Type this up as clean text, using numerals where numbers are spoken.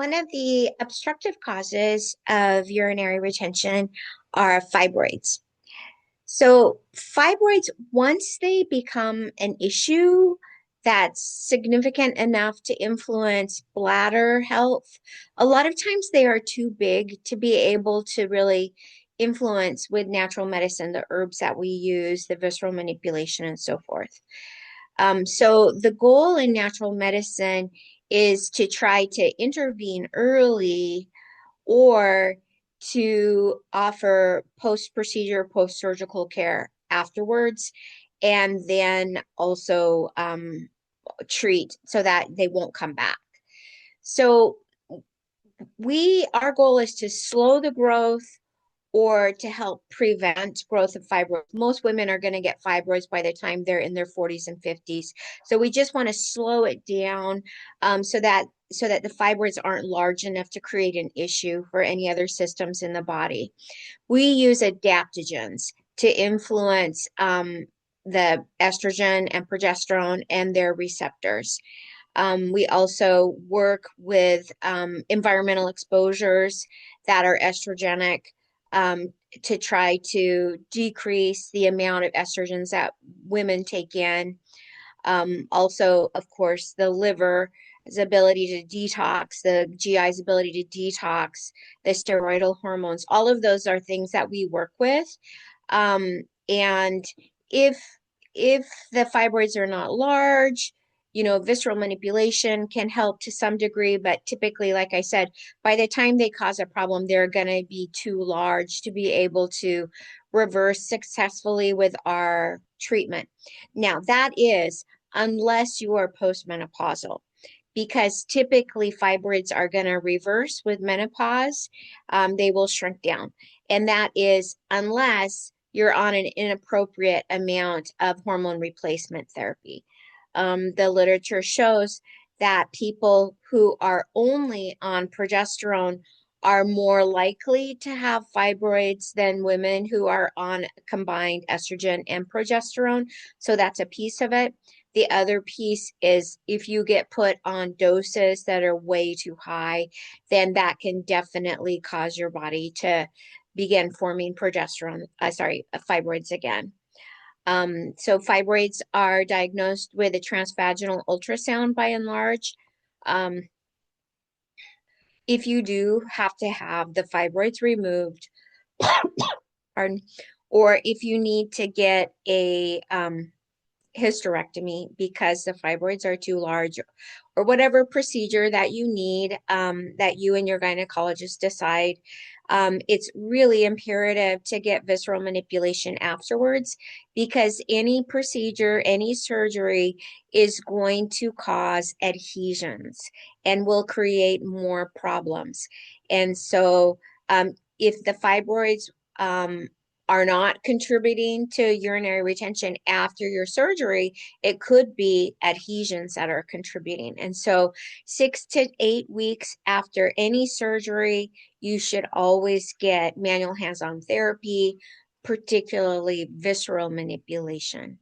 One of the obstructive causes of urinary retention are fibroids. So, fibroids, once they become an issue that's significant enough to influence bladder health, a lot of times they are too big to be able to really influence with natural medicine, the herbs that we use, the visceral manipulation, and so forth. So the goal in natural medicine is to try to intervene early or to offer post-procedure, post-surgical care afterwards, and then also treat so that they won't come back. So our goal is to slow the growth or to help prevent growth of fibroids. Most women are going to get fibroids by the time they're in their 40s and 50s. So we just want to slow it down so that the fibroids aren't large enough to create an issue for any other systems in the body. We use adaptogens to influence the estrogen and progesterone and their receptors. We also work with environmental exposures that are estrogenic to try to decrease the amount of estrogens that women take in. Also, of course, the liver's ability to detox, the GI's ability to detox, the steroidal hormones, all of those are things that we work with. And if if the fibroids are not large, visceral manipulation can help to some degree, but typically, like I said, by the time they cause a problem, they're going to be too large to be able to reverse successfully with our treatment. Now, that is unless you are postmenopausal, because typically fibroids are going to reverse with menopause. They will shrink down. And that is unless you're on an inappropriate amount of hormone replacement therapy. The literature shows that people who are only on progesterone are more likely to have fibroids than women who are on combined estrogen and progesterone. So that's a piece of it. The other piece is if you get put on doses that are way too high, then that can definitely cause your body to begin forming fibroids again. So fibroids are diagnosed with a transvaginal ultrasound by and large. Um, if you do have to have the fibroids removed, pardon, or if you need to get a hysterectomy because the fibroids are too large, or whatever procedure that you need, that you and your gynecologist decide, it's really imperative to get visceral manipulation afterwards, because any procedure, any surgery is going to cause adhesions and will create more problems. And so if the fibroids are not contributing to urinary retention after your surgery, it could be adhesions that are contributing. And so 6 to 8 weeks after any surgery, you should always get manual hands-on therapy, particularly visceral manipulation.